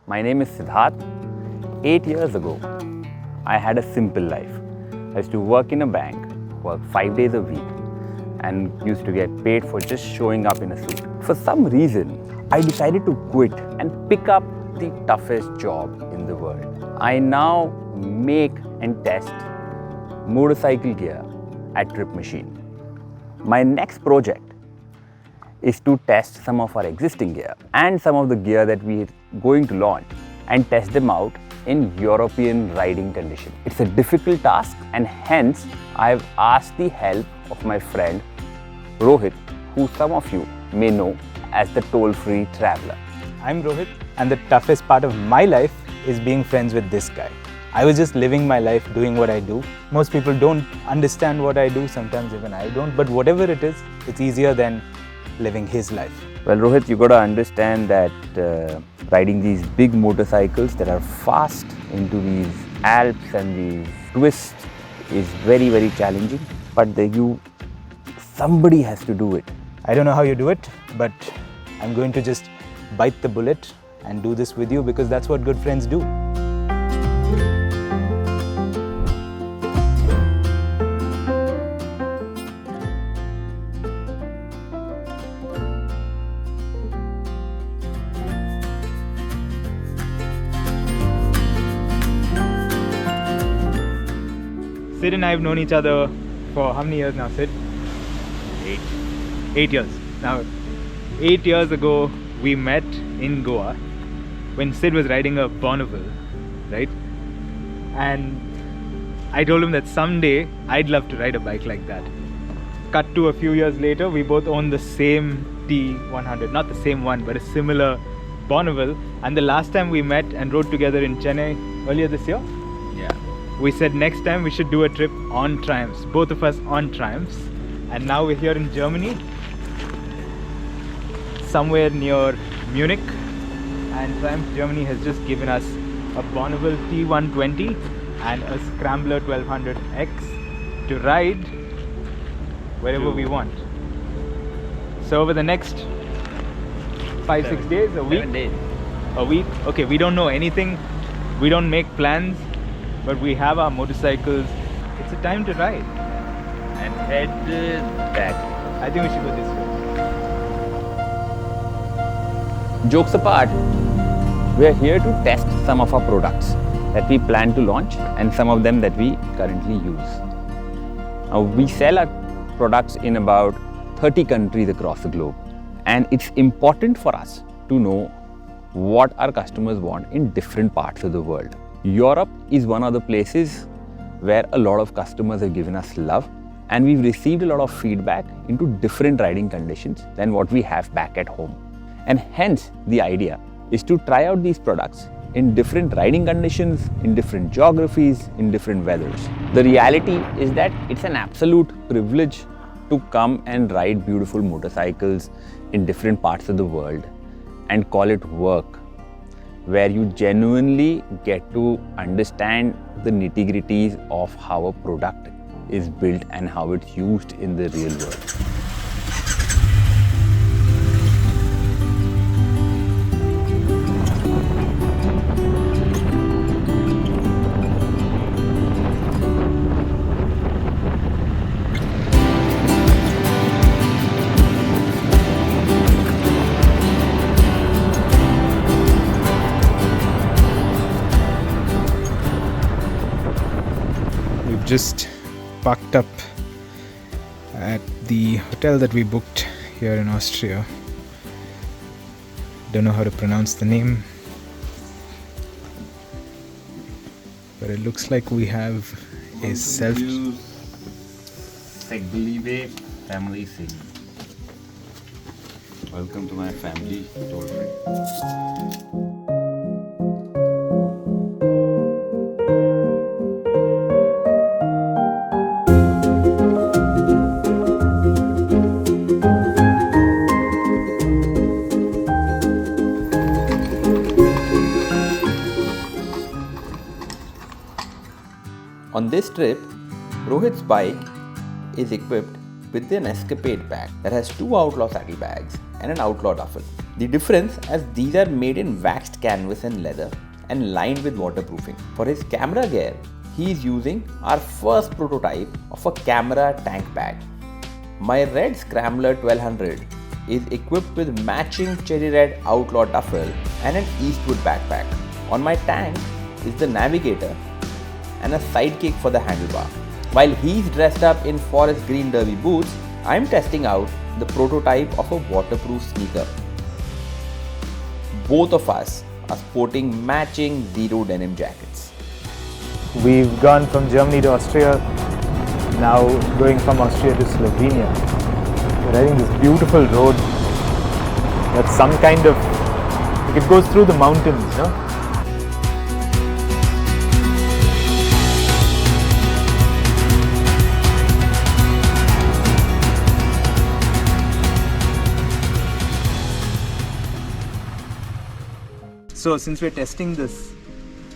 My name is Siddharth. 8 years ago, I had a simple life. I used to work in a bank, work 5 days a week, and used to get paid for just showing up in a suit. For some reason, I decided to quit and pick up the toughest job in the world. I now make and test motorcycle gear at Trip Machine. My next project is to test some of our existing gear and some of the gear that we're going to launch and test them out in European riding conditions. It's a difficult task, and hence I've asked the help of my friend Rohit, who some of you may know as the toll-free traveler. I'm Rohit, and the toughest part of my life is being friends with this guy. I was just living my life doing what I do. Most people don't understand what I do, sometimes even I don't, but whatever it is, it's easier than living his life. Well, Rohit, you got to understand that riding these big motorcycles that are fast into these Alps and these twists is very, very challenging. But somebody has to do it. I don't know how you do it, but I'm going to just bite the bullet and do this with you because that's what good friends do. Sid and I have known each other for how many years now, Sid? 8 years. Now, 8 years ago, we met in Goa when Sid was riding a Bonneville, right? And I told him that someday I'd love to ride a bike like that. Cut to a few years later, we both own the same T100, not the same one, but a similar Bonneville. And the last time we met and rode together in Chennai earlier this year, we said next time we should do a trip on Triumphs, both of us on Triumphs. And now we're here in Germany, somewhere near Munich. And Triumph Germany has just given us a Bonneville T120 and a Scrambler 1200X to ride wherever we want. So over the next 5-6 days, a week? 7 days. A week? Okay, we don't know anything. We don't make plans. But we have our motorcycles. It's a time to ride. And head back. I think we should go this way. Jokes apart, we are here to test some of our products that we plan to launch and some of them that we currently use. Now, we sell our products in about 30 countries across the globe. And it's important for us to know what our customers want in different parts of the world. Europe is one of the places where a lot of customers have given us love, and we've received a lot of feedback into different riding conditions than what we have back at home. And hence, the idea is to try out these products in different riding conditions, in different geographies, in different weathers. The reality is that it's an absolute privilege to come and ride beautiful motorcycles in different parts of the world and call it work, where you genuinely get to understand the nitty-gritties of how a product is built and how it's used in the real world. Just parked up at the hotel that we booked here in Austria. Don't know how to pronounce the name, but it looks like we have a family scene. Welcome to my family toll-free. On this trip, Rohit's bike is equipped with an escapade bag that has 2 outlaw saddlebags and an outlaw duffel. The difference as these are made in waxed canvas and leather and lined with waterproofing. For his camera gear, he is using our first prototype of a camera tank bag. My red Scrambler 1200 is equipped with matching cherry red outlaw duffel and an Eastwood backpack. On my tank is the navigator and a sidekick for the handlebar. While he's dressed up in forest green derby boots, I'm testing out the prototype of a waterproof sneaker. Both of us are sporting matching zero denim jackets. We've gone from Germany to Austria, now going from Austria to Slovenia. We're riding this beautiful road that's some kind of, like it goes through the mountains, no? So since we're testing this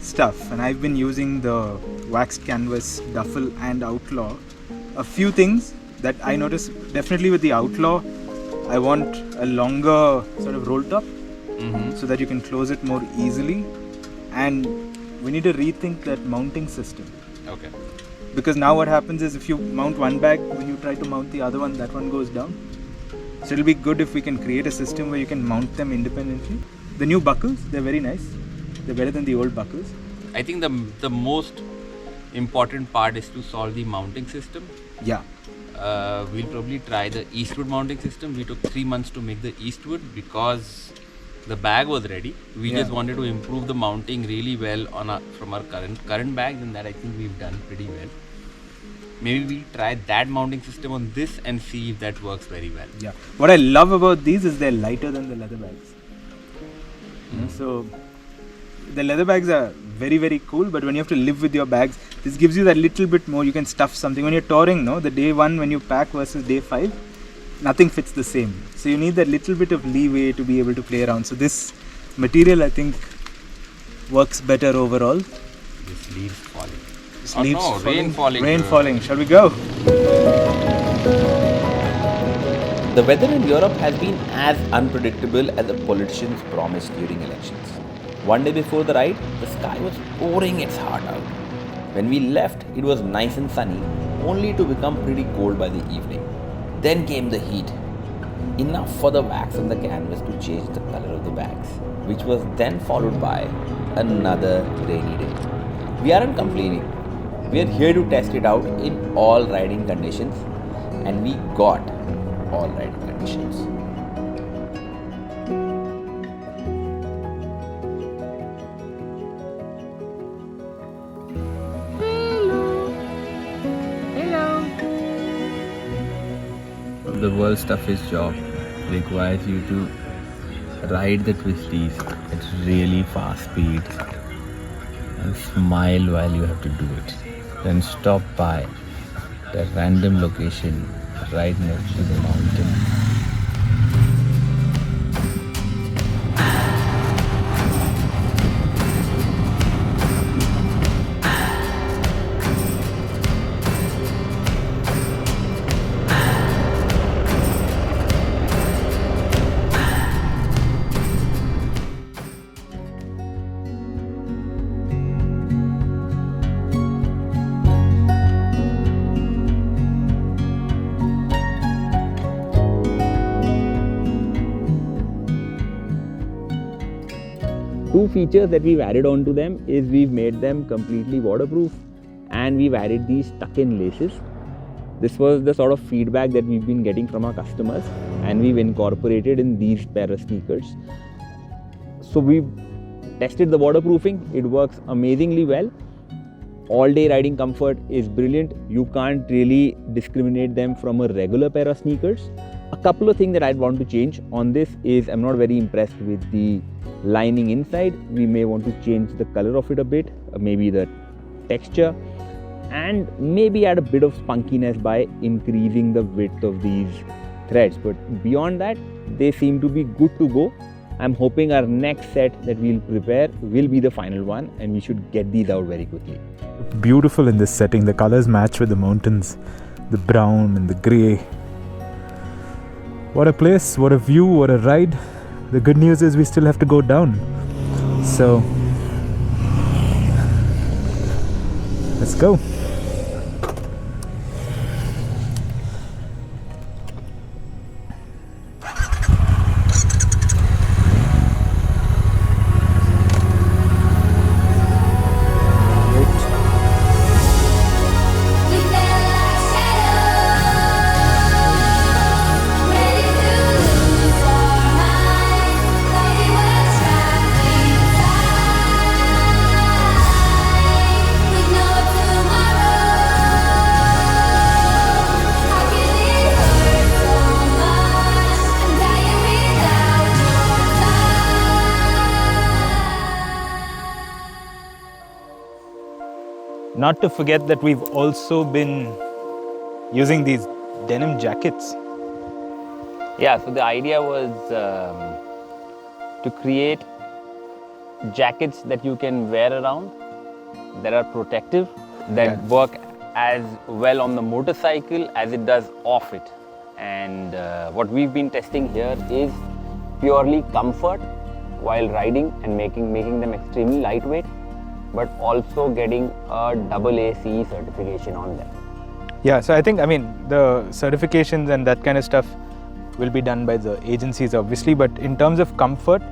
stuff and I've been using the waxed canvas duffel and outlaw, a few things that I noticed definitely with the outlaw, I want a longer sort of roll top so that you can close it more easily, and we need to rethink that mounting system. Okay. Because now what happens is if you mount one bag, when you try to mount the other one, that one goes down. So it'll be good if we can create a system where you can mount them independently. The new buckles, they're very nice. They're better than the old buckles. I think the most important part is to solve the mounting system. Yeah. We'll probably try the Eastwood mounting system. We took 3 months to make the Eastwood because the bag was ready. We just wanted to improve the mounting really well on from our current bags, and that I think we've done pretty well. Maybe we'll try that mounting system on this and see if that works very well. Yeah. What I love about these is they're lighter than the leather bags. So the leather bags are very, very cool, but when you have to live with your bags, this gives you that little bit more. You can stuff something. When you're touring, the day 1 when you pack versus day 5, nothing fits the same. So you need that little bit of leeway to be able to play around. So this material, I think, works better overall. This leaves falling. This leaves falling. Rain falling. Rain falling. Shall we go? The weather in Europe has been as unpredictable as the politicians promised during elections. One day before the ride, the sky was pouring its heart out. When we left, it was nice and sunny, only to become pretty cold by the evening. Then came the heat. Enough for the wax on the canvas to change the color of the bags, which was then followed by another rainy day. We aren't complaining. We are here to test it out in all riding conditions, and we got all riding conditions. The world's toughest job requires you to ride the twisties at really fast speeds and smile while you have to do it. Then stop by the random location right next to the mountain. Two features that we've added on to them is we've made them completely waterproof and we've added these tuck-in laces. This was the sort of feedback that we've been getting from our customers and we've incorporated in these pair of sneakers. So we've tested the waterproofing, it works amazingly well. All day riding comfort is brilliant. You can't really discriminate them from a regular pair of sneakers. A couple of things that I'd want to change on this is I'm not very impressed with the lining inside. We may want to change the color of it a bit, maybe the texture, and maybe add a bit of spunkiness by increasing the width of these threads. But beyond that, they seem to be good to go. I'm hoping our next set that we'll prepare will be the final one and we should get these out very quickly. Beautiful in this setting. The colors match with the mountains, the brown and the grey. What a place, what a view, what a ride. The good news is we still have to go down. So, let's go. Not to forget that we've also been using these denim jackets. Yeah, so the idea was to create jackets that you can wear around, that are protective, that work as well on the motorcycle as it does off it. And what we've been testing here is purely comfort while riding and making them extremely lightweight, but also getting a AACE certification on them. Yeah, so I think, the certifications and that kind of stuff will be done by the agencies obviously, but in terms of comfort,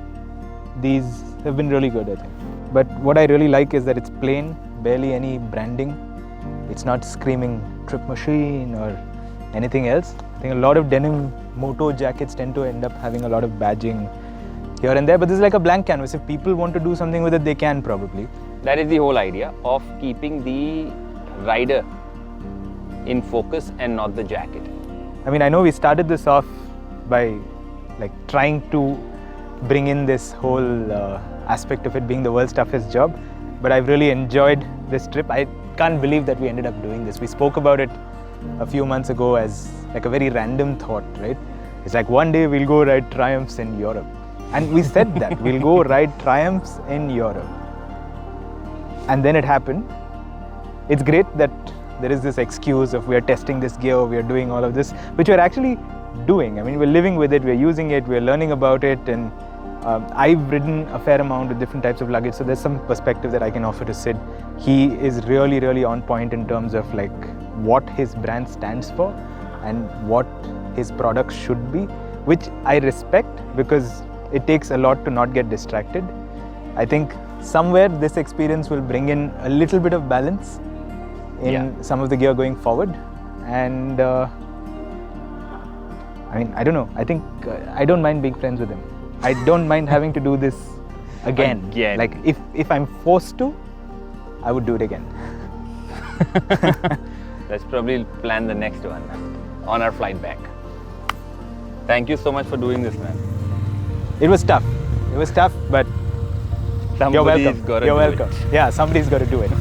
these have been really good, I think. But what I really like is that it's plain, barely any branding. It's not screaming Trip Machine or anything else. I think a lot of denim moto jackets tend to end up having a lot of badging here and there, but this is like a blank canvas. If people want to do something with it, they can probably. That is the whole idea of keeping the rider in focus and not the jacket. I know we started this off by trying to bring in this whole aspect of it being the world's toughest job, but I've really enjoyed this trip. I can't believe that we ended up doing this. We spoke about it a few months ago as a very random thought, right? It's one day we'll go ride Triumphs in Europe. And we said that, we'll go ride Triumphs in Europe. And then it happened. It's great that there is this excuse of we are testing this gear, we are doing all of this, which we're actually doing. We're living with it, we're using it, we're learning about it, and I've ridden a fair amount with different types of luggage, so there's some perspective that I can offer to Sid. He is really, really on point in terms of what his brand stands for and what his products should be, which I respect because it takes a lot to not get distracted. I think somewhere this experience will bring in a little bit of balance in some of the gear going forward, and I don't know, I think I don't mind being friends with him. I don't mind having to do this again. If I'm forced to, I would do it again. Let's probably plan the next one on our flight back. Thank you so much for doing this, man. It was tough, but you're welcome. Yeah, somebody's got to do it.